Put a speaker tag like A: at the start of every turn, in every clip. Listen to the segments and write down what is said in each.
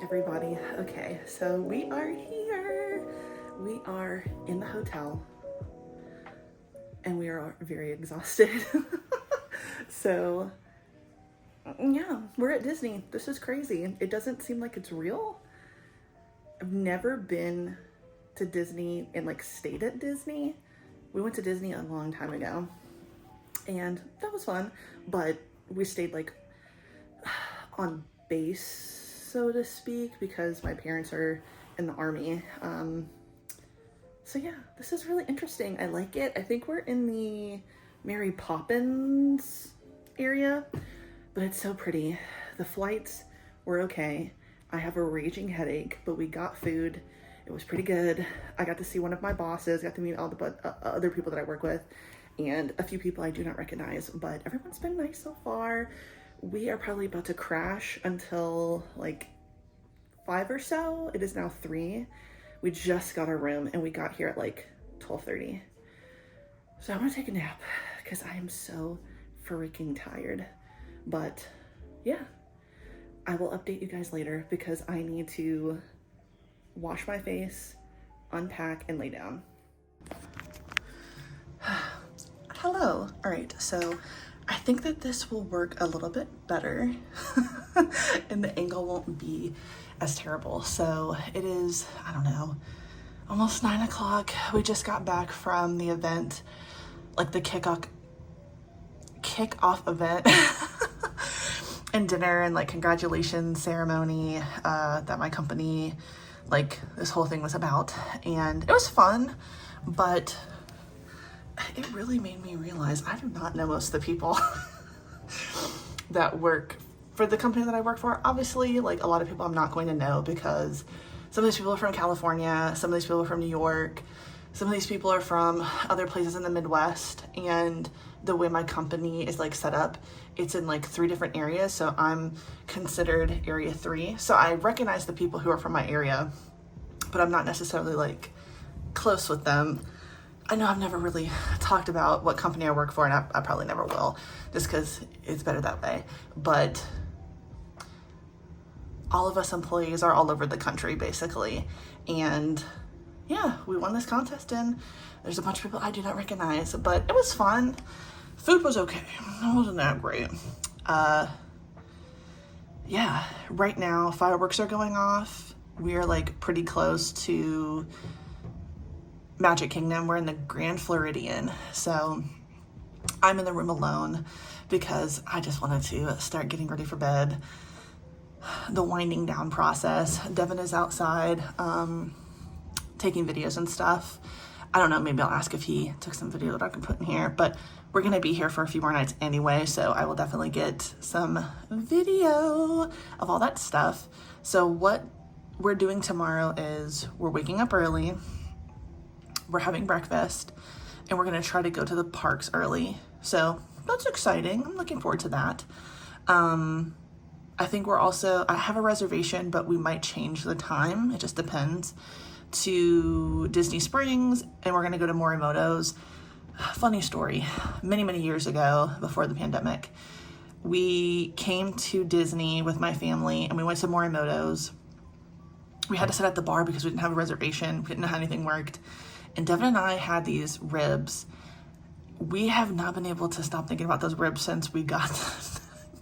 A: everybody. Okay, so we are here. We are in the hotel and we are very exhausted. So yeah, we're at Disney. This is crazy. It doesn't seem like it's real. I've never been to Disney and like stayed at Disney. We went to Disney a long time ago and that was fun, but we stayed like on base, so to speak, because my parents are in the army. So yeah, this is really interesting. I like it. I think we're in the Mary Poppins area, but it's so pretty. The flights were okay. I have a raging headache, but we got food. It was pretty good. I got to see one of my bosses, got to meet all the other people that I work with, and a few people I do not recognize, but everyone's been nice so far. We are probably about to crash until like 5 or so. It is now 3. We just got our room and we got here at like 12:30. So I want to take a nap because I am so freaking tired. But yeah, I will update you guys later because I need to wash my face, unpack, and lay down. Hello. All right, so I think that this will work a little bit better and the angle won't be as terrible. So it is, I don't know, almost 9 o'clock. We just got back from the event, like the kickoff event and dinner and like congratulations ceremony that my company, like this whole thing was about. And it was fun, but it really made me realize I do not know most of the people that work for the company that I work for. Obviously, like a lot of people I'm not going to know because some of these people are from California, some of these people are from New York, some of these people are from other places in the Midwest, and the way my company is like set up, it's in like 3 different areas, so I'm considered area 3. So I recognize the people who are from my area, but I'm not necessarily like close with them. I know I've never really talked about what company I work for, and I probably never will, just because it's better that way. But all of us employees are all over the country, basically. And yeah, we won this contest, and there's a bunch of people I do not recognize, but it was fun. Food was okay. It wasn't that great. Yeah, right now, fireworks are going off. We are like pretty close to Magic Kingdom. We're in the Grand Floridian, so I'm in the room alone because I just wanted to start getting ready for bed. The winding down process. Devin is outside taking videos and stuff. I don't know, maybe I'll ask if he took some video that I can put in here, but we're gonna be here for a few more nights anyway, so I will definitely get some video of all that stuff. So what we're doing tomorrow is we're waking up early, we're having breakfast, and we're gonna try to go to the parks early. So that's exciting. I'm looking forward to that. I think I have a reservation, but we might change the time. It just depends, to Disney Springs, and we're gonna go to Morimoto's. Funny story, many years ago, before the pandemic, we came to Disney with my family and we went to Morimoto's. We had to sit at the bar because we didn't have a reservation. We didn't know how anything worked. And Devin and I had these ribs. We have not been able to stop thinking about those ribs since we got them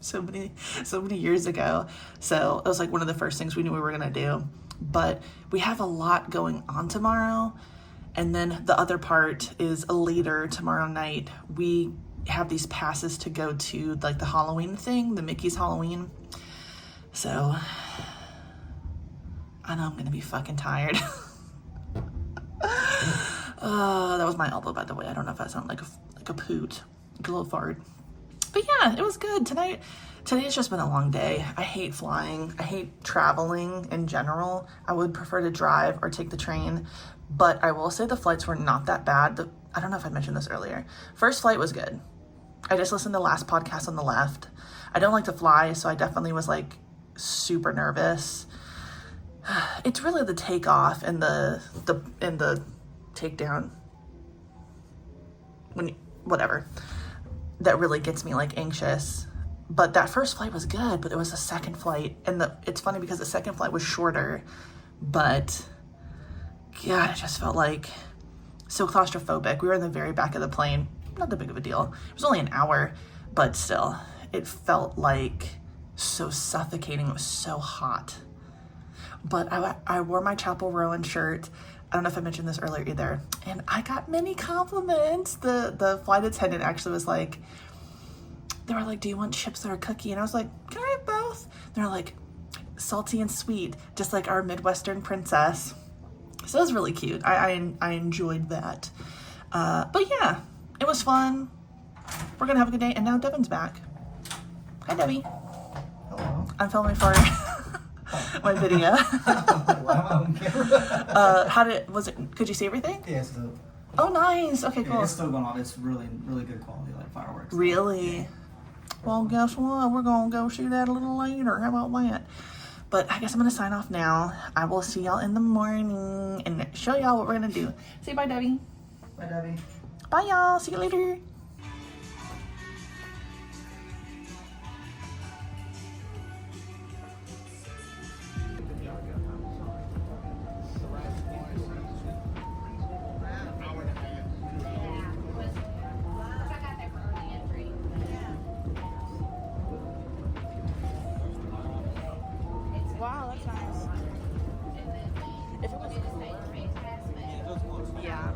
A: so many years ago. So it was like one of the first things we knew we were gonna do. But we have a lot going on tomorrow. And then the other part is later tomorrow night. We have these passes to go to like the Halloween thing, the Mickey's Halloween. So I know I'm gonna be fucking tired. That was my elbow, by the way. I don't know if that sounded like a poot, like a little fart. But yeah, it was good. Today has just been a long day. I hate flying. I hate traveling in general. I would prefer to drive or take the train, but I will say the flights were not that bad. I don't know if I mentioned this earlier. First flight was good. I just listened to the last podcast on the left. I don't like to fly, so I definitely was like super nervous. It's really the takeoff and the takedown, whatever, that really gets me like anxious. But that first flight was good, but it was the second flight. And it's funny because the second flight was shorter, but God, it just felt like so claustrophobic. We were in the very back of the plane. Not that big of a deal. It was only an hour, but still, it felt like so suffocating. It was so hot. But I wore my Chapel Rowan shirt. I don't know if I mentioned this earlier either. And I got many compliments. The flight attendant actually was like, they were like, do you want chips or a cookie? And I was like, can I have both? They're like, salty and sweet, just like our Midwestern princess. So it was really cute. I enjoyed that. But yeah, it was fun. We're gonna have a good day. And now Devin's back. Hi, Debbie.
B: Hello.
A: I'm filming for my video. Could you see everything?
B: Yeah, it's dope.
A: Oh, nice. Okay, cool.
B: Yeah, it's still going on. It's really, really good quality, like fireworks.
A: Really?
B: Yeah.
A: Well, guess what? We're gonna go shoot that a little later. How about that? But I guess I'm gonna sign off now. I will see y'all in the morning and show y'all what we're gonna do. Say bye, Debbie.
B: Bye, Debbie.
A: Bye, y'all. See you later. Wow, that's nice. If it was yeah.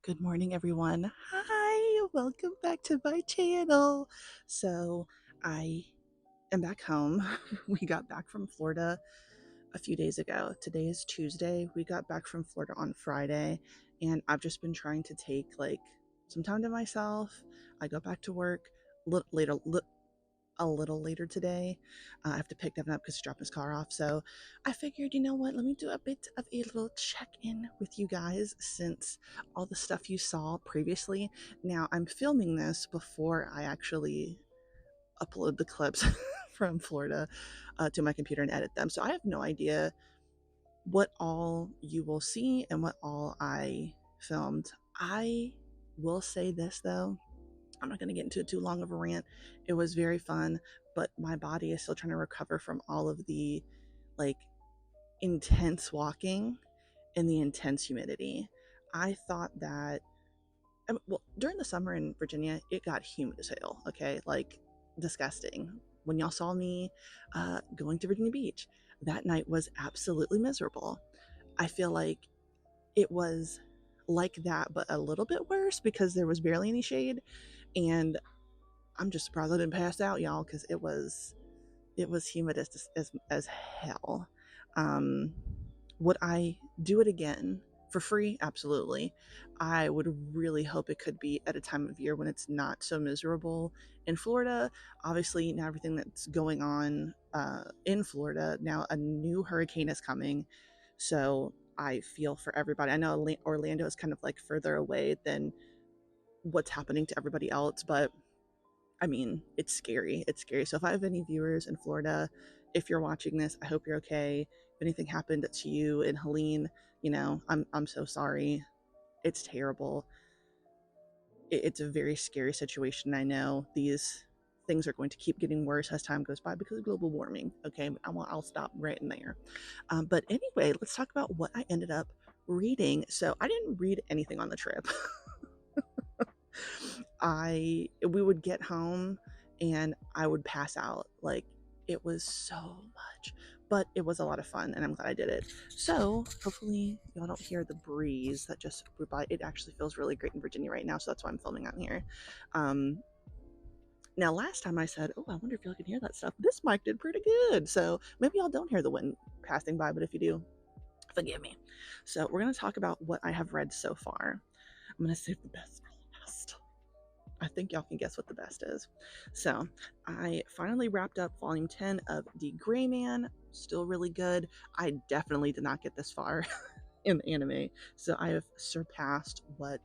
A: Good morning, everyone. Hi, welcome back to my channel. So I am back home. We got back from Florida a few days ago. Today is Tuesday. We got back from Florida on Friday, and I've just been trying to take like some time to myself. I go back to work a little later today. I have to pick Devin up because he dropped his car off. So I figured, you know what, let me do a bit of a little check-in with you guys since all the stuff you saw previously. Now, I'm filming this before I actually upload the clips from Florida to my computer and edit them. So I have no idea what all you will see and what all I filmed. I will say this though, I'm not going to get into too long of a rant. It was very fun, but my body is still trying to recover from all of the like intense walking and the intense humidity. I thought that, well, during the summer in Virginia, it got humid as hell, okay? Like disgusting. When y'all saw me going to Virginia Beach, that night was absolutely miserable. I feel like it was like that, but a little bit worse because there was barely any shade. And I'm just surprised I didn't pass out, y'all, because it was humid as hell. Would I do it again? for free, absolutely. I would really hope it could be at a time of year when it's not so miserable in Florida. Obviously, now everything that's going on in Florida, now a new hurricane is coming. So I feel for everybody. I know Orlando is kind of like further away than what's happening to everybody else, but I mean, it's scary. It's scary. So if I have any viewers in Florida, if you're watching this, I hope you're okay. If anything happened to you in Helene, you know, I'm so sorry. It's terrible. It's a very scary situation. I know these things are going to keep getting worse as time goes by because of global warming. Okay, I'll stop right in there. But anyway, let's talk about what I ended up reading. So I didn't read anything on the trip. We would get home and I would pass out. Like, it was so much, but it was a lot of fun and I'm glad I did it. So hopefully y'all don't hear the breeze that just blew by. It actually feels really great in Virginia right now, so that's why I'm filming out here. Now last time I said, oh, I wonder if y'all can hear that stuff. This mic did pretty good, so maybe y'all don't hear the wind passing by, but if you do, forgive me. So we're going to talk about what I have read so far. I'm going to save the best for last. I think y'all can guess what the best is. So I finally wrapped up volume 10 of The Gray Man. Still really good. I definitely did not get this far in the anime, so I have surpassed what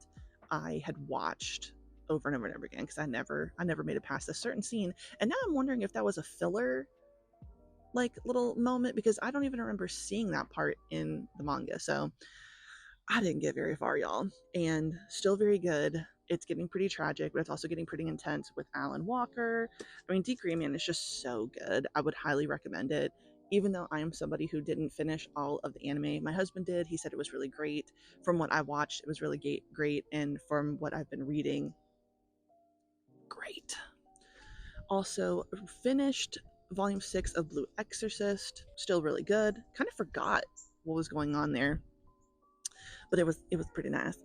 A: I had watched over and over and over again, because I never made it past a certain scene. And now I'm wondering if that was a filler like little moment, because I don't even remember seeing that part in the manga. So I didn't get very far, y'all, and still very good. It's getting pretty tragic, but it's also getting pretty intense with Alan Walker. I mean, The Gray Man is just so good. I would highly recommend it, even though I am somebody who didn't finish all of the anime. My husband did. He said it was really great. From what I watched, it was really great, and from what I've been reading, great. Also finished volume 6 of Blue Exorcist. Still really good. Kind of forgot what was going on there, but it was pretty nice.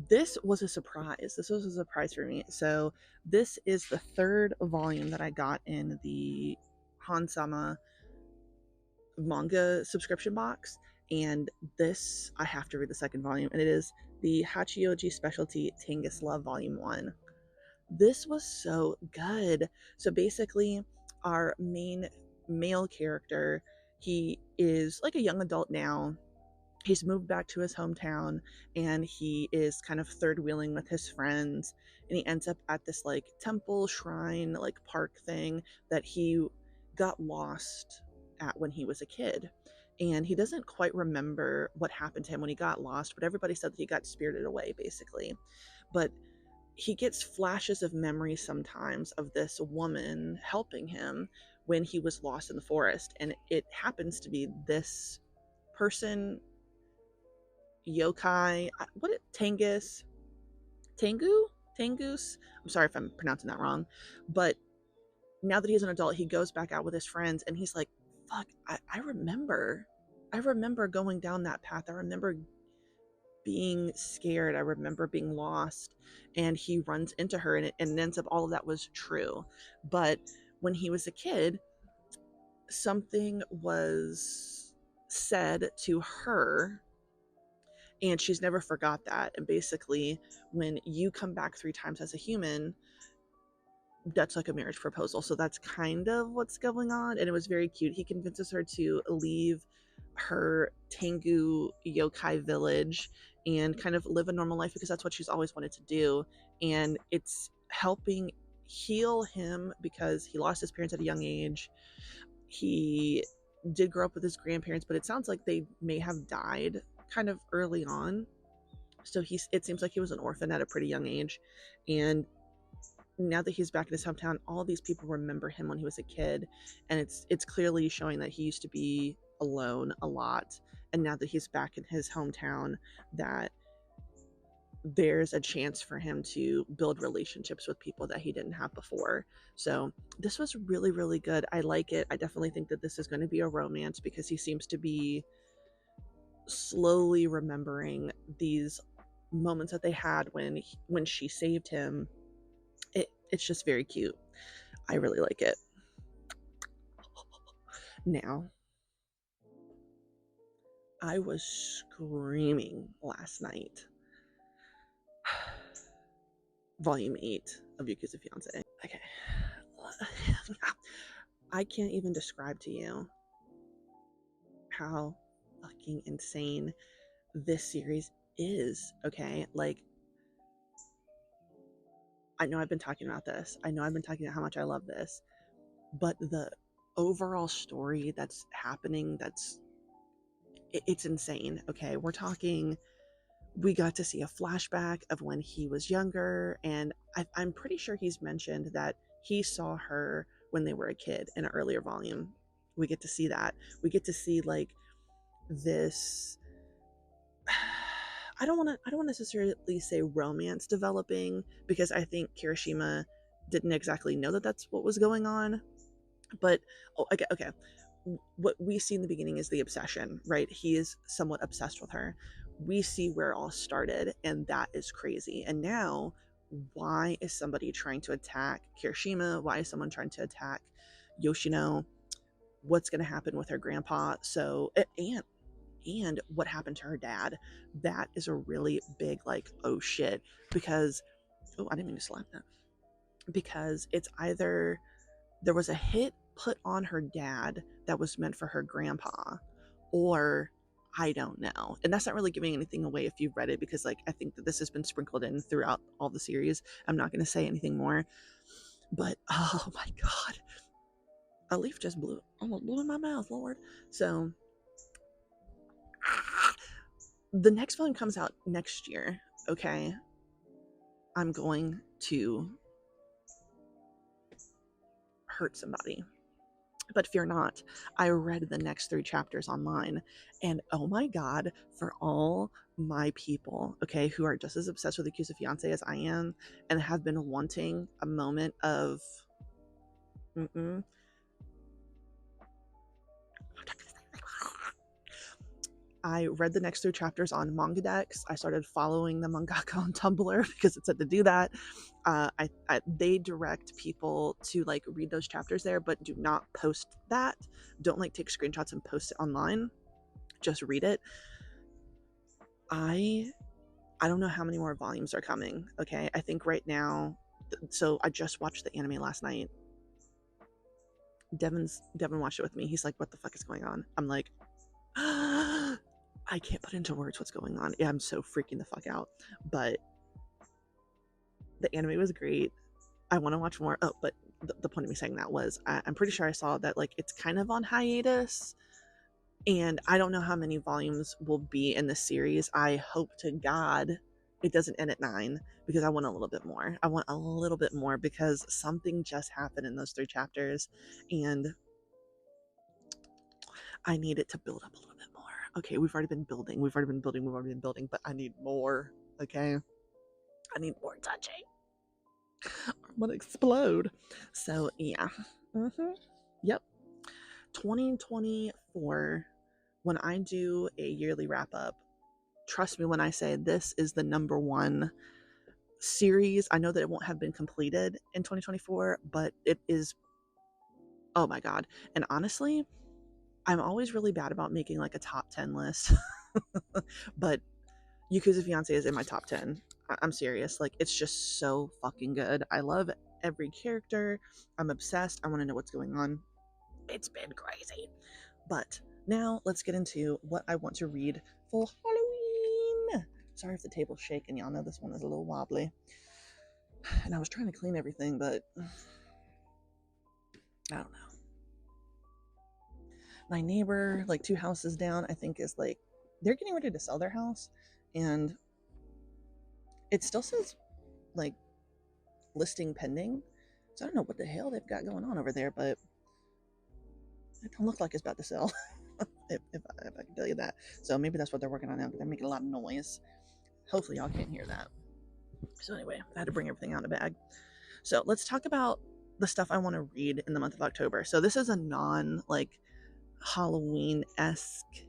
A: This was a surprise. This was a surprise for me. So this is the third volume that I got in the Hansama manga subscription box, and this, I have to read the second volume, and it is the Hachioji Specialty Tengus Love Volume 1. This was so good. So basically, our main male character, he is like a young adult now. He's moved back to his hometown and he is kind of third wheeling with his friends, and he ends up at this like temple shrine like park thing that he got lost at when he was a kid, and he doesn't quite remember what happened to him when he got lost, but everybody said that he got spirited away basically. But he gets flashes of memory sometimes of this woman helping him when he was lost in the forest, and it happens to be this person, yokai, Tengus, Tengus. I'm sorry if I'm pronouncing that wrong, but now that he's an adult, he goes back out with his friends and he's like, fuck, I remember going down that path. I remember being scared. I remember being lost. And he runs into her, and it ends up all of that was true. But when he was a kid, something was said to her, and she's never forgot that. And basically, when you come back 3 times as a human, that's like a marriage proposal. So that's kind of what's going on. And it was very cute. He convinces her to leave her Tengu yokai village and kind of live a normal life, because that's what she's always wanted to do. And it's helping heal him because he lost his parents at a young age. He did grow up with his grandparents, but it sounds like they may have died kind of early on. So it seems like he was an orphan at a pretty young age. And now that he's back in his hometown, all these people remember him when he was a kid, and it's clearly showing that he used to be alone a lot, and now that he's back in his hometown, that there's a chance for him to build relationships with people that he didn't have before. So this was really, really good. I like it. I definitely think that this is going to be a romance, because he seems to be slowly remembering these moments that they had when she saved him. It's just very cute. I really like it. Now, I was screaming last night. Volume 8 of Yakuza Fiance. Okay. I can't even describe to you how fucking insane this series is, okay? Like, I know I've been talking about this. I know I've been talking about how much I love this. But the overall story that's happening, it's insane, okay? We're talking, we got to see a flashback of when he was younger, and I'm pretty sure he's mentioned that he saw her when they were a kid in an earlier volume. We get to see that. We get to see like this I don't want to necessarily say romance developing, because I think Kirishima didn't exactly know that that's what was going on. But okay. What we see in the beginning is the obsession, right? He is somewhat obsessed with her. We see where it all started, and that is crazy. And now, why is somebody trying to attack Kirishima? Why is someone trying to attack Yoshino? What's going to happen with her grandpa? So, and what happened to her dad? That is a really big, like, oh shit. Because, oh, I didn't mean to slap that. Because it's either there was a hit put on her dad that was meant for her grandpa, or I don't know. And that's not really giving anything away if you've read it, because like I think that this has been sprinkled in throughout all the series. I'm not going to say anything more, but oh my god, a leaf just almost blew in my mouth, Lord. So the next volume comes out next year, okay? I'm going to hurt somebody. But fear not, I read the next 3 chapters online, and oh my god, for all my people, okay, who are just as obsessed with Yakuza Fiance as I am, and have been wanting a moment of I read the next 3 chapters on Manga Dex. I started following the mangaka on Tumblr because it said to do that. They direct people to like read those chapters there, but do not post that. Don't like take screenshots and post it online. Just read it. I don't know how many more volumes are coming. Okay, I think right now. So I just watched the anime last night. Devin watched it with me. He's like, "What the fuck is going on?" I'm like, I can't put into words what's going on. Yeah, I'm so freaking the fuck out. But the anime was great. I want to watch more. Oh, but the point of me saying that was I'm pretty sure I saw that like it's kind of on hiatus, and I don't know how many volumes will be in the series. I hope to God it doesn't end at 9, because I want a little bit more. I want a little bit more because something just happened in those 3 chapters, and I need it to build up a little bit more. Okay, we've already been building, but I need more. Okay, I need more touching. I'm gonna explode. So yeah, yep. 2024. When I do a yearly wrap up, trust me when I say this is the number one series. I know that it won't have been completed in 2024, but it is. Oh my god! And honestly, I'm always really bad about making like a top 10 list, but Yakuza Fiance is in my top 10. I'm serious. Like, it's just so fucking good. I love every character. I'm obsessed. I want to know what's going on. It's been crazy. But now let's get into what I want to read for Halloween. Sorry if the table's shaking. Y'all know this one is a little wobbly. And I was trying to clean everything, but I don't know. My neighbor, like 2 houses down, I think is like, they're getting ready to sell their house, and it still says like listing pending. So I don't know what the hell they've got going on over there, but it don't look like it's about to sell. if I can tell you that. So maybe that's what they're working on now, but they're making a lot of noise. Hopefully y'all can't hear that. So anyway, I had to bring everything out of the bag. So let's talk about the stuff I want to read in the month of October. So this is a non like Halloween-esque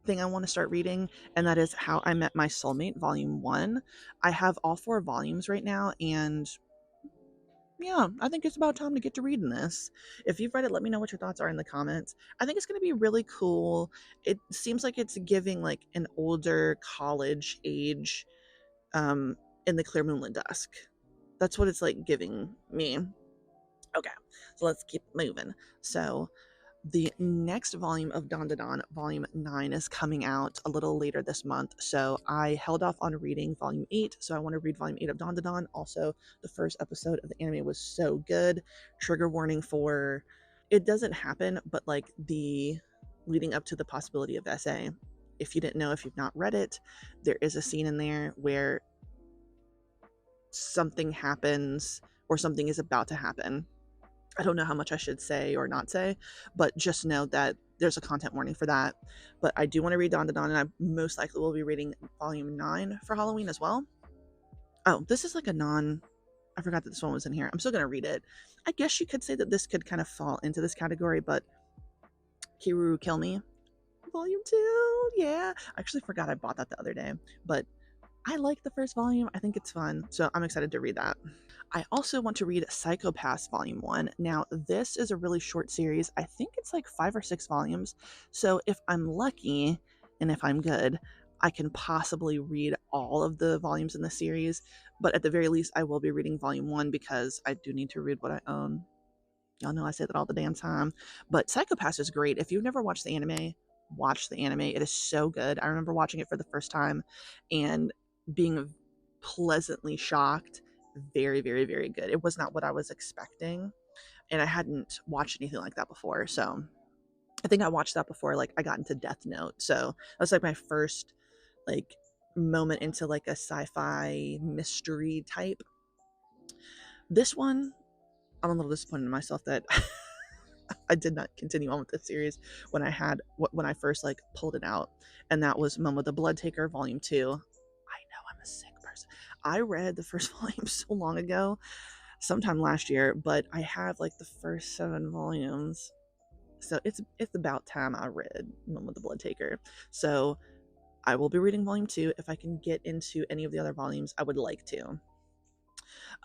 A: thing I want to start reading, and that is How I Met My Soulmate Volume 1. I have all 4 volumes right now, and yeah, I think it's about time to get to reading this. If you've read it, let me know what your thoughts are in the comments. I think it's going to be really cool. It seems like it's giving like an older college age in the clear moonlit dusk. That's what it's like giving me. Okay, so let's keep moving. So the next volume of Dawn to Dawn, Volume 9, is coming out a little later this month. So I held off on reading Volume 8. So I want to read Volume 8 of Dawn to Dawn. Also, the first episode of the anime was so good. Trigger warning for it doesn't happen, but like the leading up to the possibility of SA. If you didn't know, if you've not read it, there is a scene in there where something happens or something is about to happen. I don't know how much I should say or not say, but just know that there's a content warning for that. But I do want to read Dawn to Dawn, and I most likely will be reading Volume 9 for Halloween as well. Oh, this is like I forgot that this one was in here. I'm still going to read it. I guess you could say that this could kind of fall into this category, but Kiruru Kill Me, Volume 2, yeah. I actually forgot I bought that the other day, but I like the first volume. I think it's fun, so I'm excited to read that. I also want to read Psychopaths Volume 1. Now, this is a really short series. I think it's like 5 or 6 volumes. So if I'm lucky and if I'm good, I can possibly read all of the volumes in the series. But at the very least, I will be reading Volume 1 because I do need to read what I own. Y'all know I say that all the damn time. But Psychopaths is great. If you've never watched the anime, watch the anime. It is so good. I remember watching it for the first time and being pleasantly shocked. Very, very, very good. It was not what I was expecting, and I hadn't watched anything like that before. So I think I watched that before like I got into Death Note. So that was like my first like moment into like a sci-fi mystery type. This one, I'm a little disappointed in myself that I did not continue on with this series when I first like pulled it out, and that was Momo the Blood Taker Volume 2. I know I'm a sick person. I read the first volume so long ago, sometime last year, but I have like the first 7 volumes. So it's about time I read Momo the Blood Taker. So I will be reading Volume 2. If I can get into any of the other volumes, I would like to.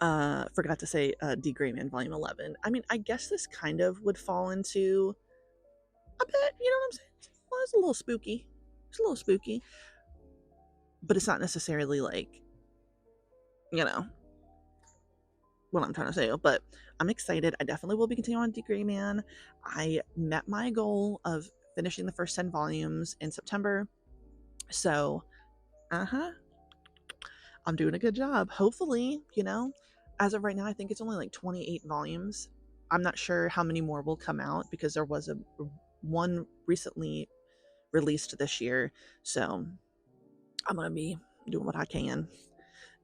A: Forgot to say D. Grayman Volume 11. I mean, I guess this kind of would fall into a bit, you know what I'm saying? Well, it's a little spooky. It's a little spooky. But it's not necessarily like, you know, what I'm trying to say. But I'm excited. I definitely will be continuing on D. Grayman. I met my goal of finishing the first 10 volumes in September. So, I'm doing a good job. Hopefully, you know, as of right now, I think it's only like 28 volumes. I'm not sure how many more will come out because there was one recently released this year. So I'm going to be doing what I can.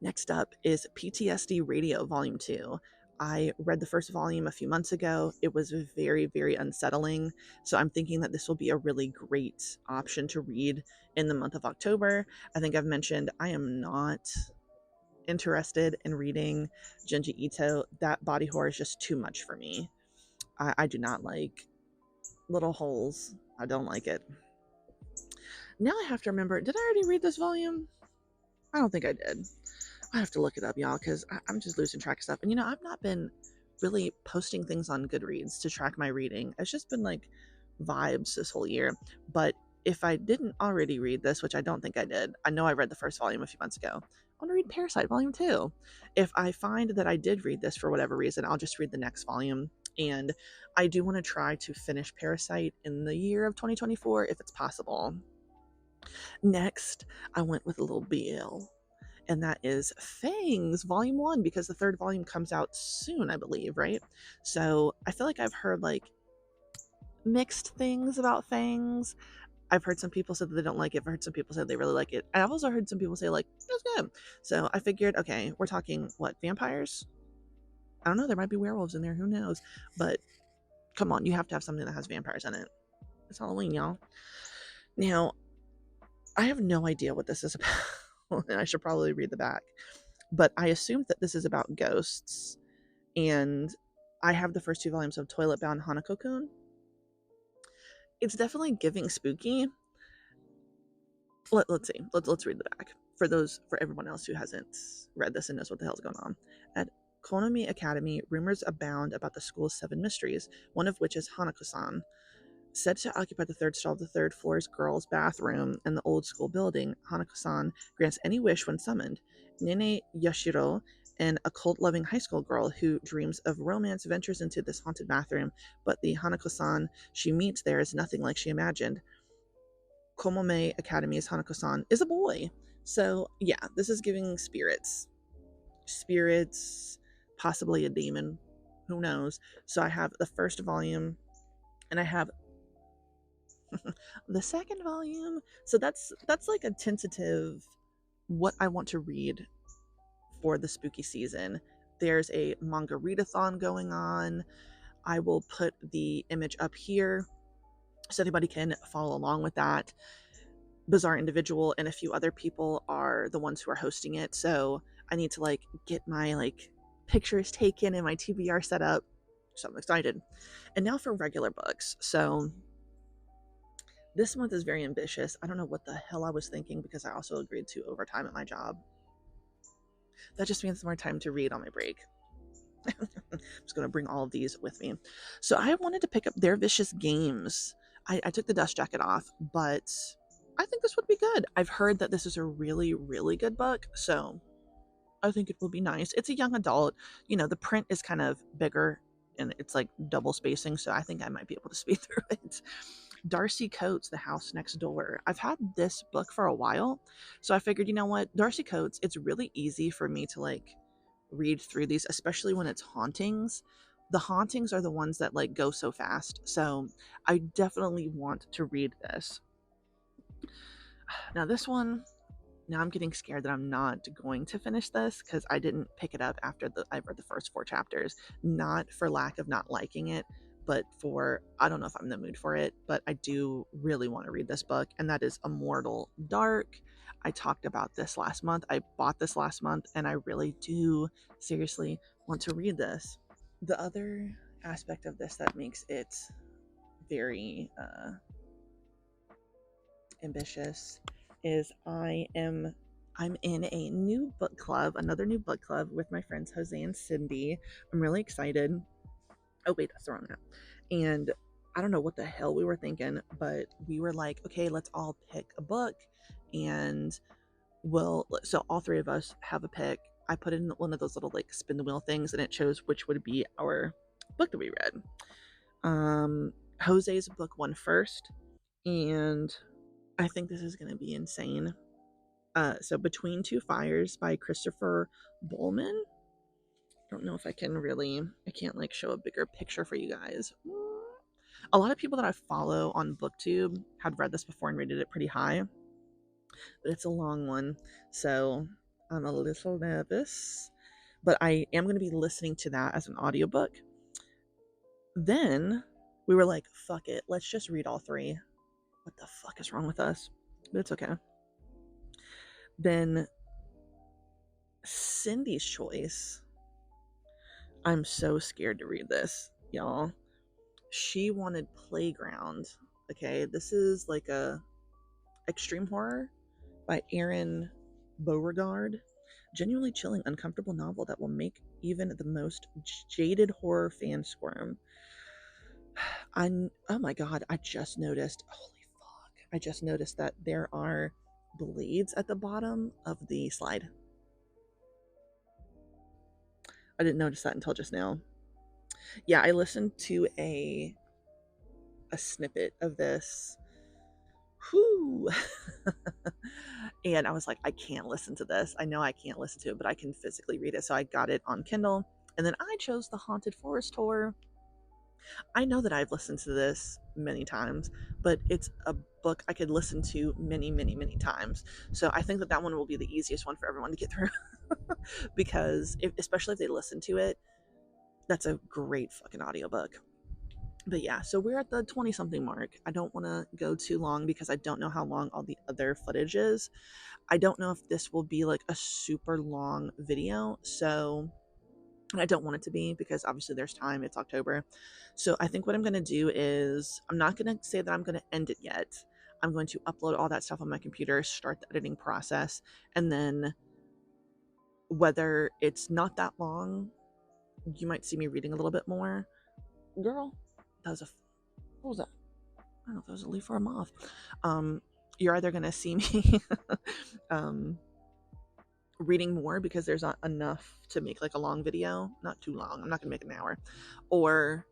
A: Next up is PTSD Radio Volume 2. I read the first volume a few months ago. It was very, very unsettling. So I'm thinking that this will be a really great option to read in the month of October. I think I've mentioned I am not interested in reading Junji Ito. That body horror is just too much for me. I do not like little holes. I don't like it. Now I have to remember, did I already read this volume? I don't think I did. I have to look it up, y'all, because I'm just losing track of stuff. And, you know, I've not been really posting things on Goodreads to track my reading. It's just been, like, vibes this whole year. But if I didn't already read this, which I don't think I did, I know I read the first volume a few months ago, I want to read Parasite Volume 2. If I find that I did read this for whatever reason, I'll just read the next volume. And I do want to try to finish Parasite in the year of 2024 if it's possible. Next, I went with a little BL, and that is Fangs Volume 1, because the 3rd volume comes out soon, I believe, right? So I feel like I've heard like mixed things about Fangs. I've heard some people say that they don't like it. I've heard some people say they really like it. And I've also heard some people say like, it's good. So I figured, okay, we're talking what, vampires? I don't know, there might be werewolves in there, who knows? But come on, you have to have something that has vampires in it. It's Halloween, y'all. Now, I have no idea what this is about. I should probably read the back. But I assumed that this is about ghosts. And I have the first 2 volumes of Toilet Bound Hanako-kun. It's definitely giving spooky. Let's see. Let's read the back. For everyone else who hasn't read this and knows what the hell's going on. At Konami Academy, rumors abound about the school's 7 mysteries, one of which is Hanako-san. Said to occupy the third stall of the third floor's girls' bathroom in the old school building, Hanako-san grants any wish when summoned. Nene Yashiro, an occult-loving high school girl who dreams of romance, ventures into this haunted bathroom, but the Hanako-san she meets there is nothing like she imagined. Komome Academy's Hanako-san is a boy. So, yeah, this is giving spirits. Spirits, possibly a demon. Who knows? So I have the first volume, and I have the second volume. So that's like a tentative what I want to read for the spooky season. There's a manga readathon going on. I will put the image up here so anybody can follow along with that. Bizarre Individual and a few other people are the ones who are hosting it, so I need to like get my like pictures taken and my TBR set up, so I'm excited. And now for regular books. So this month is very ambitious. I don't know what the hell I was thinking, because I also agreed to overtime at my job. That just means more time to read on my break. I'm just going to bring all of these with me. So I wanted to pick up Their Vicious Games. I took the dust jacket off, but I think this would be good. I've heard that this is a really, really good book, so I think it will be nice. It's a young adult. You know, the print is kind of bigger, and it's like double spacing, so I think I might be able to speed through it. Darcy Coates, The House Next Door. I've had this book for a while, so I figured, you know what, Darcy Coates, it's really easy for me to like read through these, especially when it's hauntings. The hauntings are the ones that like go so fast, so I definitely want to read this. Now this one, now I'm getting scared that I'm not going to finish this because I didn't pick it up after I read the first 4 chapters. Not for lack of not liking it, but for, I don't know if I'm in the mood for it, but I do really want to read this book, and that is Immortal Dark. I talked about this last month. I bought this last month, and I really do seriously want to read this. The other aspect of this that makes it very ambitious is I'm in a new book club, another new book club with my friends Jose and Cindy. I'm really excited. Oh wait, that's the wrong one. And I don't know what the hell we were thinking, but we were like, okay, let's all pick a book, and so all 3 of us have a pick. I put in one of those little like spin the wheel things, and it chose which would be our book that we read. Jose's book won first, and I think this is going to be insane. So Between Two Fires by Christopher Bowman. I don't know if I can't like show a bigger picture for you guys. A lot of people that I follow on booktube had read this before and rated it pretty high, but it's a long one, so I'm a little nervous, but I am going to be listening to that as an audiobook. Then we were like, fuck it, let's just read all 3. What the fuck is wrong with us? But it's okay. Then Cindy's choice. I'm so scared to read this, y'all. She wanted Playground. Okay, this is like a extreme horror by Erin Beauregard. Genuinely chilling, uncomfortable novel that will make even the most jaded horror fan squirm. Oh my god, I just noticed, holy fuck, I just noticed that there are blades at the bottom of the slide. I didn't notice that until just now. Yeah, I listened to a snippet of this. Whew. And I was like, I can't listen to this. I know I can't listen to it, but I can physically read it. So I got it on Kindle. And then I chose the Haunted Forest Tour. I know that I've listened to this many times, but it's a book I could listen to many, many, many times. So I think that one will be the easiest one for everyone to get through. Because especially if they listen to it, that's a great fucking audiobook. But yeah, so we're at the 20-something mark. I don't want to go too long because I don't know how long all the other footage is. I don't know if this will be like a super long video, so and I don't want it to be because obviously there's time. It's October. So I think what I'm going to do is, I'm not going to say that I'm going to end it yet. I'm going to upload all that stuff on my computer, start the editing process, and then whether it's not that long you might see me reading a little bit more. Girl, that was what was that? I don't know if that was a leaf or a moth. You're either going to see me reading more because there's not enough to make like a long video, not too long, I'm not gonna make an hour, or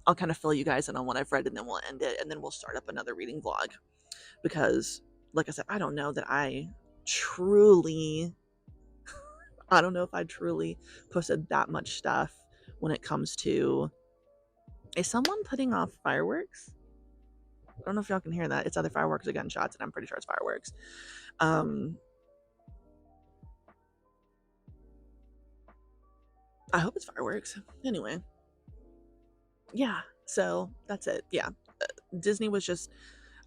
A: I'll kind of fill you guys in on what I've read, and then we'll end it, and then we'll start up another reading vlog, because like I said, I don't know if I truly posted that much stuff when it comes to, is someone putting off fireworks? I don't know if y'all can hear that. It's either fireworks or gunshots, and I'm pretty sure it's fireworks. I hope it's fireworks. Anyway, yeah, so that's it. Yeah, Disney was just,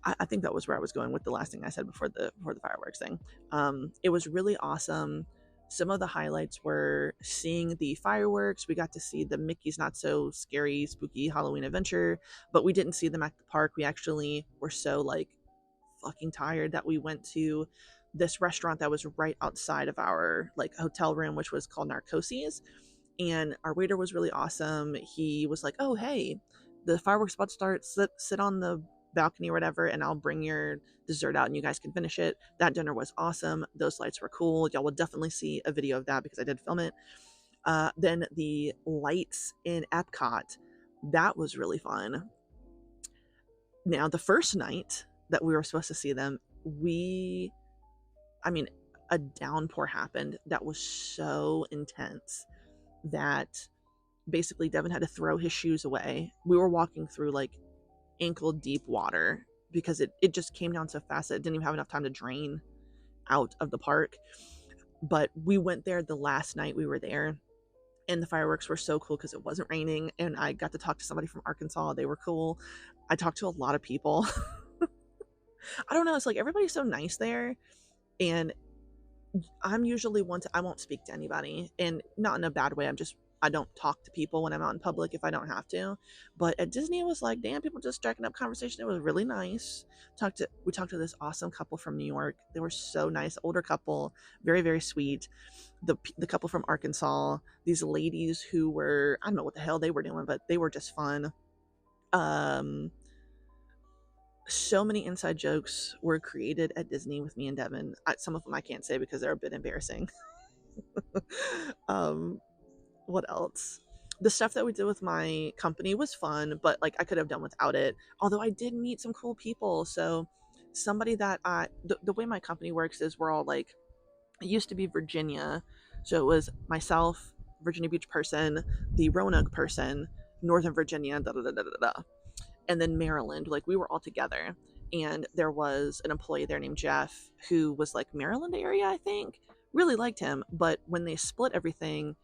A: I think that was where I was going with the last thing I said before the fireworks thing. It was really awesome. Some of the highlights were seeing the fireworks. We got to see the Mickey's Not So Scary Spooky Halloween Adventure, but we didn't see them at the park. We actually were so like fucking tired that we went to this restaurant that was right outside of our like hotel room, which was called Narcosis. And our waiter was really awesome. He was like, oh, hey, the fireworks about to start. Sit on the balcony or whatever, and I'll bring your dessert out and you guys can finish it. That dinner was awesome. Those lights were cool. Y'all will definitely see a video of that because I did film it. Then the lights in Epcot, that was really fun. Now, the first night that we were supposed to see them, a downpour happened that was so intense that basically Devin had to throw his shoes away. We were walking through like ankle deep water because it just came down so fast that it didn't even have enough time to drain out of the park. But we went there the last night we were there, and the fireworks were so cool because it wasn't raining, and I got to talk to somebody from Arkansas. They were cool. I talked to a lot of people. I don't know, it's like everybody's so nice there, and I'm usually I won't speak to anybody, and not in a bad way. I don't talk to people when I'm out in public if I don't have to. But at Disney, it was like, damn, people just striking up conversation. It was really nice. We talked to this awesome couple from New York. They were so nice, older couple, very, very sweet. The couple from Arkansas, these ladies who were, I don't know what the hell they were doing, but they were just fun. So many inside jokes were created at Disney with me and Devin. Some of them I can't say because they're a bit embarrassing. What else? The stuff that we did with my company was fun, but like I could have done without it. Although I did meet some cool people. So somebody that the way my company works is we're all like, it used to be Virginia. So it was myself, Virginia Beach person, the Roanoke person, Northern Virginia, da da da da da da. And then Maryland, like we were all together. And there was an employee there named Jeff who was like Maryland area, I think. Really liked him. But when they split everything,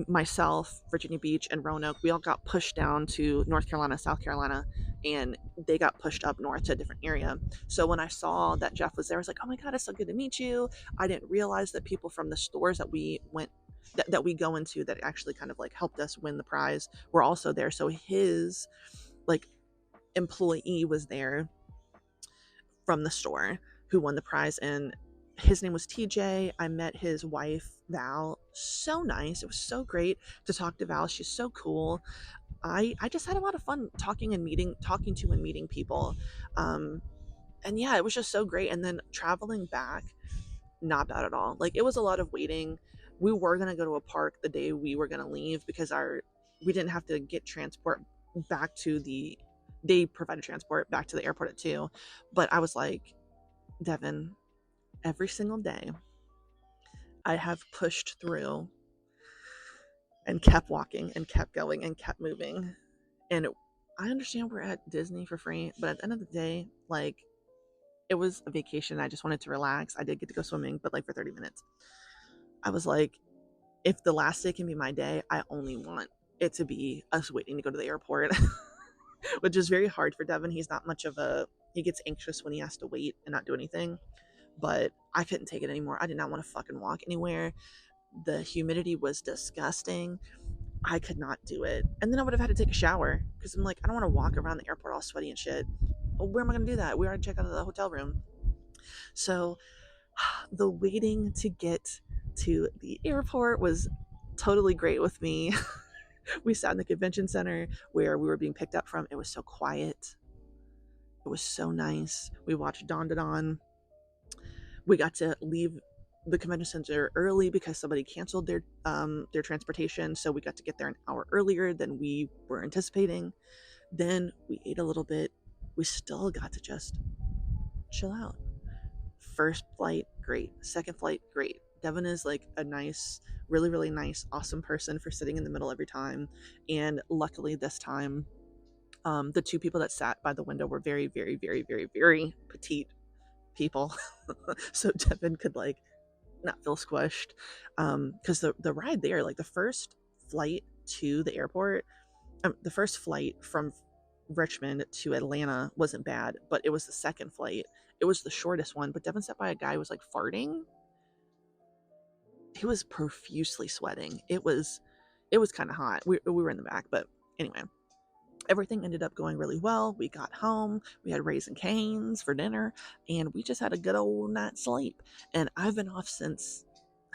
A: myself, Virginia Beach, and Roanoke, we all got pushed down to North Carolina, South Carolina, and they got pushed up north to a different area. So when I saw that Jeff was there, I was like, oh my God, it's so good to meet you. I didn't realize that people from the stores that we go into that actually kind of like helped us win the prize were also there. So his like employee was there from the store who won the prize, and his name was TJ. I met his wife, Val. So nice. It was so great to talk to Val. She's so cool. I just had a lot of fun talking to and meeting people. And yeah, it was just so great. And then traveling back, not bad at all. Like it was a lot of waiting. We were going to go to a park the day we were going to leave because we didn't have to get transport back to they provided transport back to the airport at 2. But I was like, Devin, every single day I have pushed through and kept walking and kept going and kept moving. And I understand we're at Disney for free, but at the end of the day, like it was a vacation. I just wanted to relax. I did get to go swimming, but like for 30 minutes. I was like, if the last day can be my day, I only want it to be us waiting to go to the airport, which is very hard for Devin. He's not much of he gets anxious when he has to wait and not do anything. But I couldn't take it anymore. I did not want to fucking walk anywhere. The humidity was disgusting. I could not do it. And then I would have had to take a shower because I'm like, I don't want to walk around the airport all sweaty and shit. Where am I going to do that? We already checked out of the hotel room. So the waiting to get to the airport was totally great with me. We sat in the convention center where we were being picked up from. It was so quiet. It was so nice. We watched Dawn to Dawn. We got to leave the convention center early because somebody canceled their transportation, so we got to get there an hour earlier than we were anticipating. Then we ate a little bit. We still got to just chill out. First flight, great. Second flight, great. Devin is like a nice, really, really nice, awesome person for sitting in the middle every time. And luckily this time, the two people that sat by the window were very, very, very, very, very petite people. So Devin could like not feel squished. Because the ride there, like the first flight to the airport, the first flight from Richmond to Atlanta wasn't bad, but it was the second flight. It was the shortest one, but Devin sat by a guy who was like farting. He was profusely sweating. It was kind of hot. We were in the back, but anyway, everything ended up going really well. We got home, we had Raisin Canes for dinner, and we just had a good old night's sleep. And I've been off since,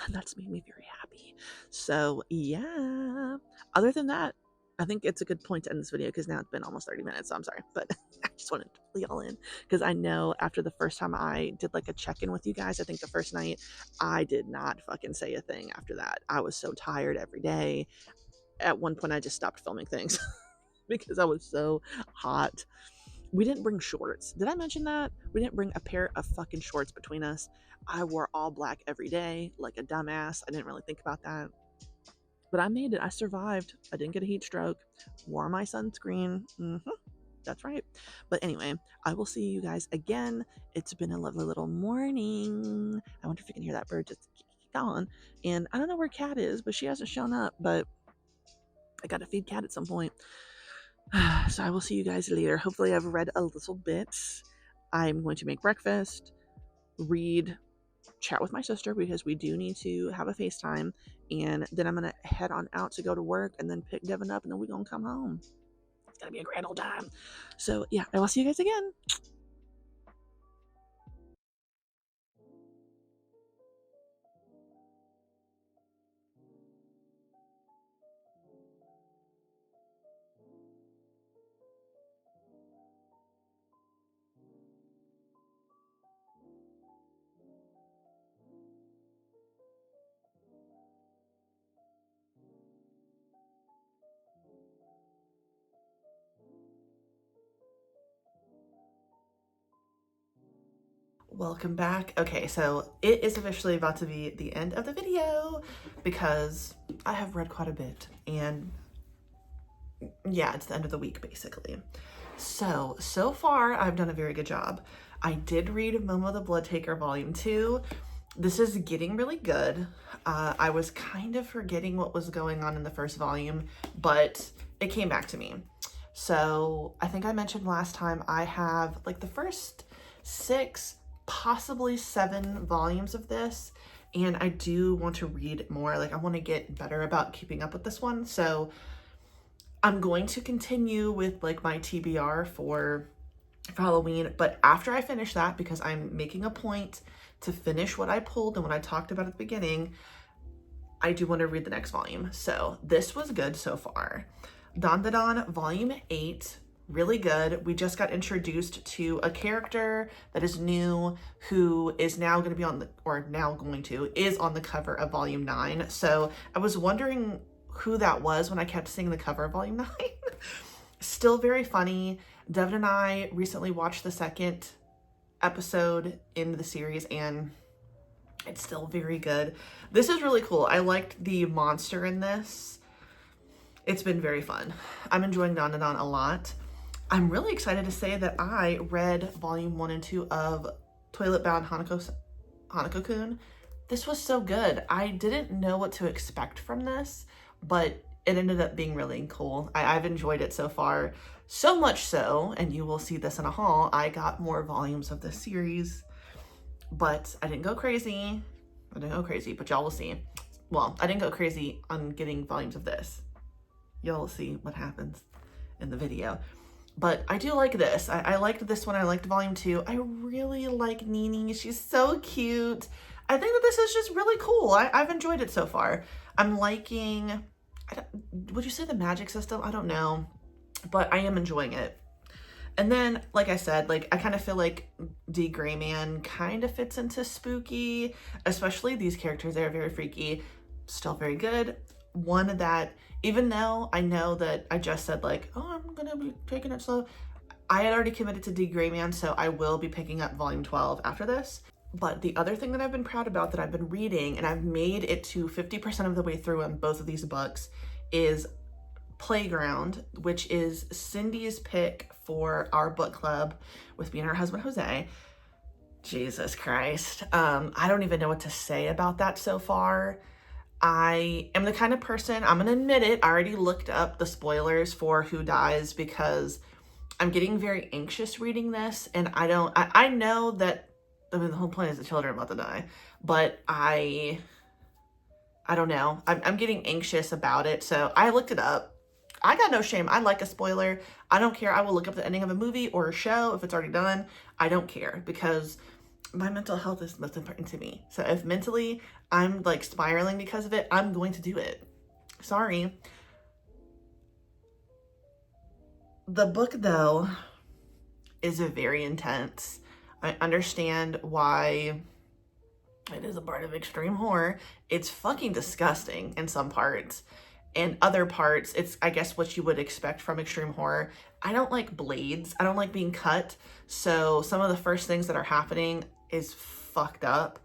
A: and that's made me very happy. So yeah, other than that, I think it's a good point to end this video because now it's been almost 30 minutes, so I'm sorry, but I just wanted to fill y'all in because I know after the first time I did like a check-in with you guys, I think the first night, I did not fucking say a thing after that. I was so tired every day. At one point, I just stopped filming things because I was so hot. We didn't bring shorts. Did I mention that? We didn't bring a pair of fucking shorts between us. I wore all black every day like a dumbass. I didn't really think about that. But I made it. I survived. I didn't get a heat stroke. Wore my sunscreen. That's right. But anyway, I will see you guys again. It's been a lovely little morning. I wonder if you can hear that bird just going. And I don't know where Kat is, but she hasn't shown up. But I got to feed Kat at some point. So I will see you guys later. Hopefully I've read a little bit. I'm going to make breakfast, read, chat with my sister because we do need to have a FaceTime, and then I'm gonna head on out to go to work and then pick Devin up, and then we're gonna come home. It's gonna be a grand old time. So yeah, I will see you guys again. Welcome back. Okay, so it is officially about to be the end of the video because I have read quite a bit, and yeah, it's the end of the week basically. So far I've done a very good job. I did read Momo the Blood Taker Volume 2. This is getting really good. I was kind of forgetting what was going on in the first volume, but it came back to me. So I think I mentioned last time I have like the first 6, possibly 7 volumes of this, and I do want to read more. Like I want to get better about keeping up with this one. So I'm going to continue with like my TBR for Halloween, but after I finish that, because I'm making a point to finish what I pulled and what I talked about at the beginning, I do want to read the next volume. So this was good so far. Dawn to Dawn Volume 8, really good. We just got introduced to a character that is new who is now going to be on the, or now going to, is on the cover of Volume 9. So I was wondering who that was when I kept seeing the cover of Volume 9. Still very funny. Devin and I recently watched the second episode in the series, and it's still very good. This is really cool. I liked the monster in this. It's been very fun. I'm enjoying Dawn to Dawn a lot. I'm really excited to say that I read Volume 1 and 2 of Toilet Bound Hanako-kun. This was so good. I didn't know what to expect from this, but it ended up being really cool. I've enjoyed it so far. So much so, and you will see this in a haul, I got more volumes of this series, but I didn't go crazy. But y'all will see. Well, I didn't go crazy on getting volumes of this. Y'all will see what happens in the video. But I do like this. I liked this one. I liked Volume 2. I really like Nini. She's so cute. I think that this is just really cool. I've enjoyed it so far. I'm liking, would you say the magic system? I don't know, but I am enjoying it. And then, like I said, like I kind of feel like D. Gray Man kind of fits into spooky, especially these characters. They're very freaky, still very good. One that, even though I know that I just said like, oh, I'm gonna be taking it slow, I had already committed to D. Gray Man, so I will be picking up volume 12 after this. But the other thing that I've been proud about that I've been reading, and I've made it to 50% of the way through on both of these books, is Playground, which is Cindy's pick for our book club with me and her husband, Jose. Jesus Christ. I don't even know what to say about that so far. I am the kind of person, I'm gonna admit it, I already looked up the spoilers for who dies because I'm getting very anxious reading this, and I know that, I mean, the whole point is the children are about to die, but I don't know. I'm getting anxious about it, so I looked it up. I got no shame. I like a spoiler. I don't care. I will look up the ending of a movie or a show if it's already done. I don't care because my mental health is most important to me. So if mentally I'm like spiraling because of it, I'm going to do it. Sorry. The book, though, is very intense. I understand why it is a part of extreme horror. It's fucking disgusting in some parts. In other parts, it's, I guess, what you would expect from extreme horror. I don't like blades. I don't like being cut. So some of the first things that are happening is fucked up.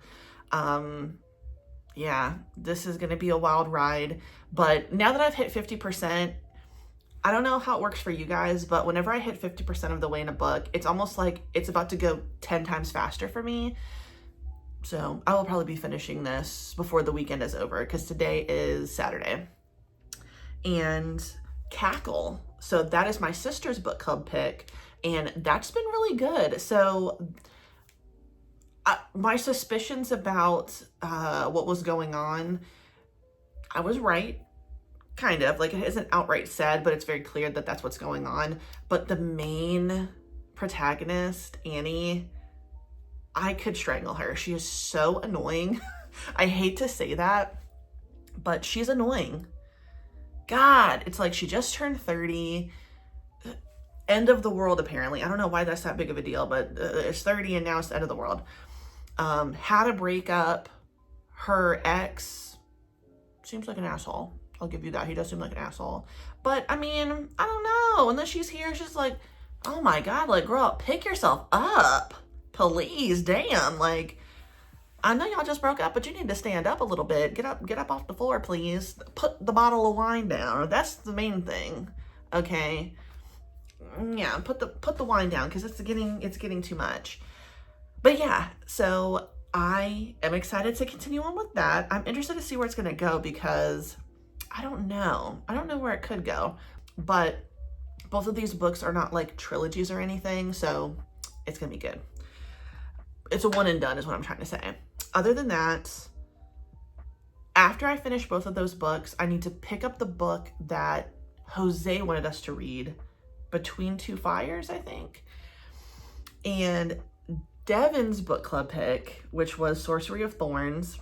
A: Yeah, this is going to be a wild ride. But now that I've hit 50%, I don't know how it works for you guys, but whenever I hit 50% of the way in a book, it's almost like it's about to go 10 times faster for me. So I will probably be finishing this before the weekend is over because today is Saturday. And Cackle, so that is my sister's book club pick, and that's been really good. So my suspicions about what was going on, I was right, kind of. Like, it isn't outright said, but it's very clear that that's what's going on. But the main protagonist, Annie, I could strangle her. She is so annoying. I hate to say that, but she's annoying. God, it's like she just turned 30. End of the world, apparently. I don't know why that's that big of a deal, but it's 30 and now it's the end of the world. Had a breakup. Her ex seems like an asshole. I'll give you that. He does seem like an asshole. But, I mean, I don't know. And then she's here. She's like, oh my God, like, girl, pick yourself up. Please, damn. Like, I know y'all just broke up, but you need to stand up a little bit. Get up off the floor, please. Put the bottle of wine down. That's the main thing. Okay. Yeah, put the wine down because it's getting too much. But yeah, so I am excited to continue on with that. I'm interested to see where it's gonna go because I don't know. I don't know where it could go. But both of these books are not like trilogies or anything, so it's gonna be good. It's a one and done is what I'm trying to say. Other than that, after I finish both of those books, I need to pick up the book that Jose wanted us to read, Between Two Fires, I think. And Devin's book club pick, which was Sorcery of Thorns.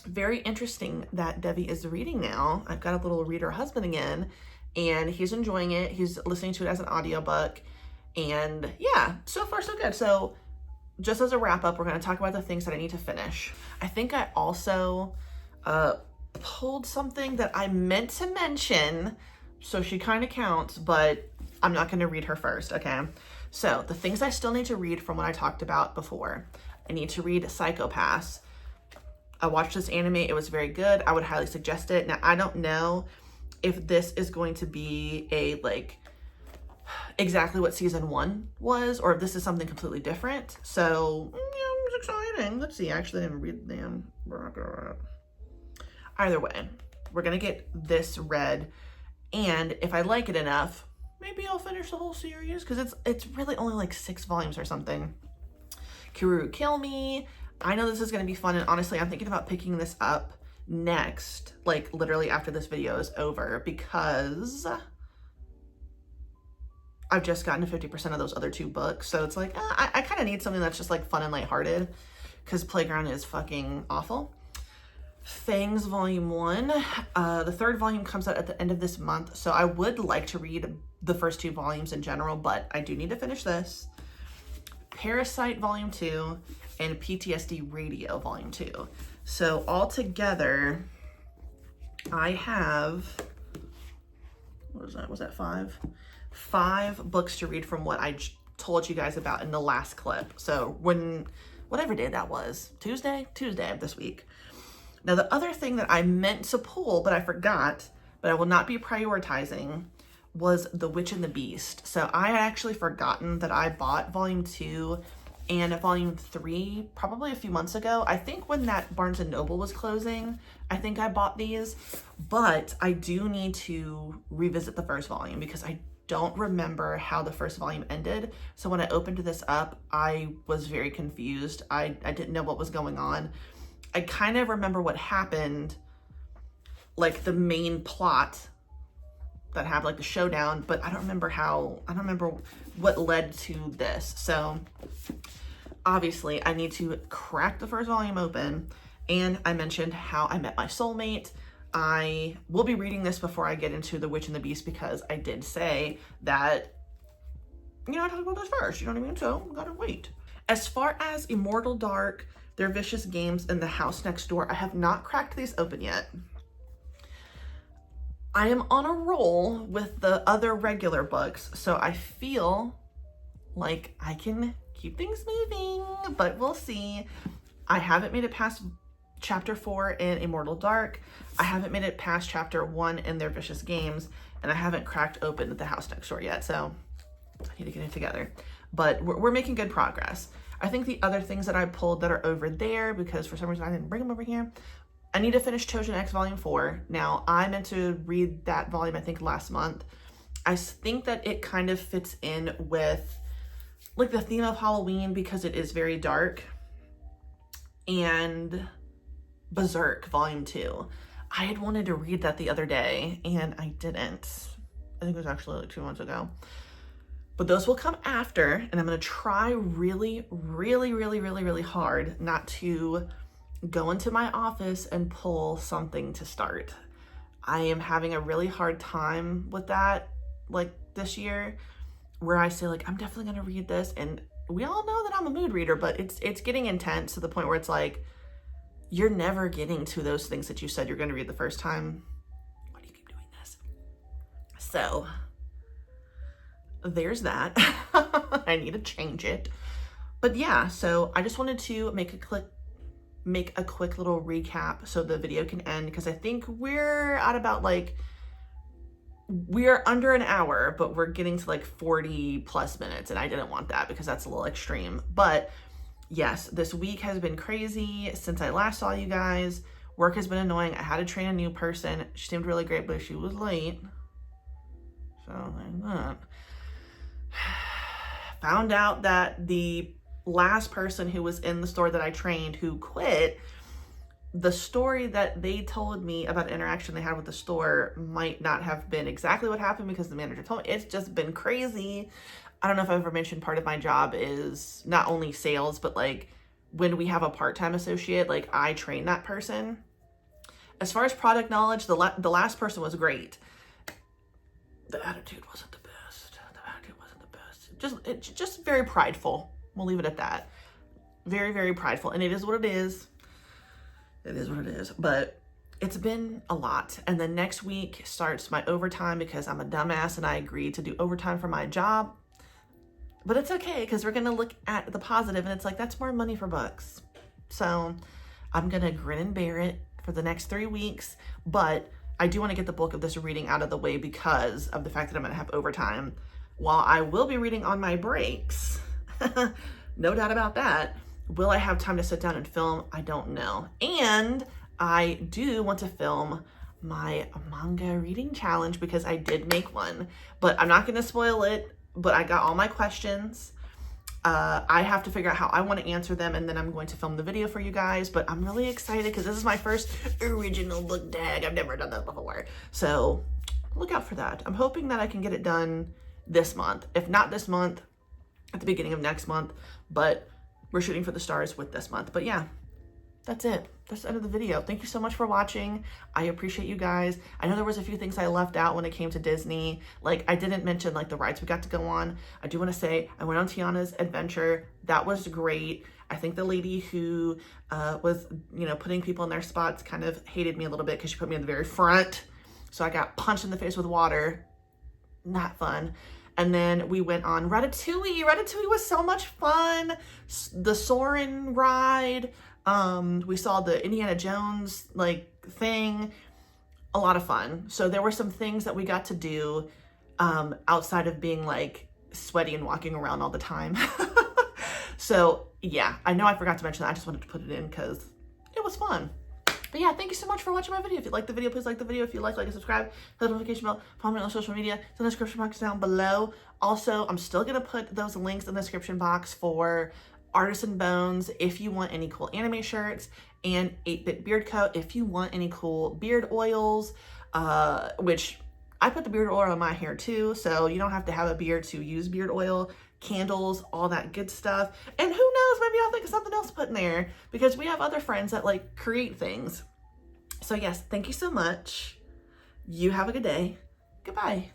A: Very interesting that Devi is reading now. I've got a little reader husband again, and he's enjoying it. He's listening to it as an audiobook. And yeah, so far so good. So just as a wrap up, we're going to talk about the things that I need to finish. I think I also pulled something that I meant to mention, so she kind of counts, but I'm not going to read her first, okay? So the things I still need to read from what I talked about before. I need to read Psycho-Pass. I watched this anime. It was very good. I would highly suggest it. Now, I don't know if this is going to be a, like, exactly what season 1 was, or if this is something completely different. So, yeah, it's exciting. Let's see. Actually, I didn't read them. Either way, we're going to get this read. And if I like it enough, maybe I'll finish the whole series because it's really only like 6 volumes or something. Kiruru Kill Me. I know this is going to be fun, and honestly, I'm thinking about picking this up next, like literally after this video is over, because I've just gotten to 50% of those other 2 books. So it's like, I kind of need something that's just like fun and lighthearted. because Playground is fucking awful. Fangs Volume 1. The third volume comes out at the end of this month, so I would like to read the first 2 volumes in general, but I do need to finish this. Parasite Volume 2 and PTSD Radio Volume 2. So all together, I have, what is that? Was that 5? 5 books to read from what I told you guys about in the last clip. So whatever day that was, Tuesday of this week. Now, the other thing that I meant to pull, but I forgot, but I will not be prioritizing, was The Witch and the Beast. So I had actually forgotten that I bought Volume 2 and Volume 3 probably a few months ago. I think when that Barnes & Noble was closing, I think I bought these. But I do need to revisit the first volume because I don't remember how the first volume ended. So when I opened this up, I was very confused. I didn't know what was going on. I kind of remember what happened, like the main plot that happened, like the showdown, but I don't remember what led to this. So obviously I need to crack the first volume open. And I mentioned how I met my soulmate. I will be reading this before I get into The Witch and the Beast because I did say that, I talked about this first, you know what I mean? So I gotta wait. As far as Immortal Dark, Their Vicious Games, and The House Next Door, I have not cracked these open yet. I am on a roll with the other regular books, so I feel like I can keep things moving, but we'll see. I haven't made it past chapter 4 in Immortal Dark. I haven't made it past chapter 1 in Their Vicious Games, and I haven't cracked open The House Next Door yet, so I need to get it together. But we're making good progress. I think the other things that I pulled that are over there, because for some reason I didn't bring them over here, I need to finish Chosen X Volume 4. Now, I meant to read that volume, I think, last month. I think that it kind of fits in with, like, the theme of Halloween because it is very dark. And Berserk Volume 2. I had wanted to read that the other day, and I didn't. I think it was actually like 2 months ago. But those will come after, and I'm going to try really, really, really, really, really hard not to go into my office and pull something to start. I am having a really hard time with that, like, this year, where I say, like, I'm definitely going to read this, and we all know that I'm a mood reader, but it's getting intense to the point where it's like, you're never getting to those things that you said you're going to read the first time. Why do you keep doing this? So there's that. I need to change it. But yeah, so I just wanted to make a quick little recap so the video can end, because I think we're at about, like, we're under an hour, but we're getting to like 40 plus minutes, and I didn't want that because that's a little extreme. But yes, this week has been crazy since I last saw you guys. Work has been annoying. I had to train a new person. She seemed really great, but she was late. So like that. Found out that the last person who was in the store that I trained who quit, the story that they told me about the interaction they had with the store might not have been exactly what happened, because the manager told me. It's just been crazy. I don't know if I've ever mentioned, part of my job is not only sales, but like when we have a part-time associate, like I train that person. As far as product knowledge, the last person was great. The attitude wasn't the best. Just very prideful. We'll leave it at that. Very, very prideful. And it is what it is. It is what it is. But it's been a lot. And then next week starts my overtime, because I'm a dumbass and I agreed to do overtime for my job. But it's okay, because we're going to look at the positive, and it's like, that's more money for books. So I'm going to grin and bear it for the next 3 weeks. But I do want to get the bulk of this reading out of the way because of the fact that I'm going to have overtime. While I will be reading on my breaks, no doubt about that, will I have time to sit down and film? I don't know. And I do want to film my manga reading challenge, because I did make one, but I'm not going to spoil it. But I got all my questions. I have to figure out how I want to answer them, and then I'm going to film the video for you guys. But I'm really excited because this is my first original book tag. I've never done that before. So look out for that. I'm hoping that I can get it done this month. If not this month, at the beginning of next month. But we're shooting for the stars with this month. But yeah, that's it. That's the end of the video. Thank you so much for watching. I appreciate you guys. I know there was a few things I left out when it came to Disney. Like, I didn't mention like the rides we got to go on. I do want to say I went on Tiana's adventure. That was great. I think the lady who was, you know, putting people in their spots kind of hated me a little bit because she put me in the very front. So I got punched in the face with water. Not fun. And then we went on Ratatouille. Ratatouille was so much fun. The Soarin' ride. We saw the Indiana Jones like thing, a lot of fun. So there were some things that we got to do outside of being like sweaty and walking around all the time. So yeah, I know I forgot to mention that. I just wanted to put it in because it was fun. But yeah, thank you so much for watching my video. If you liked the video, please like the video. If you like and subscribe, hit the notification bell, follow me on social media. It's in the description box down below. Also, I'm still gonna put those links in the description box for Artisan Bones if you want any cool anime shirts, and 8-Bit Beard Co. if you want any cool beard oils, which I put the beard oil on my hair too, so you don't have to have a beard to use beard oil, candles, all that good stuff. And who knows, maybe I'll think of something else to put in there because we have other friends that like create things. So yes, thank you so much. You have a good day. Goodbye.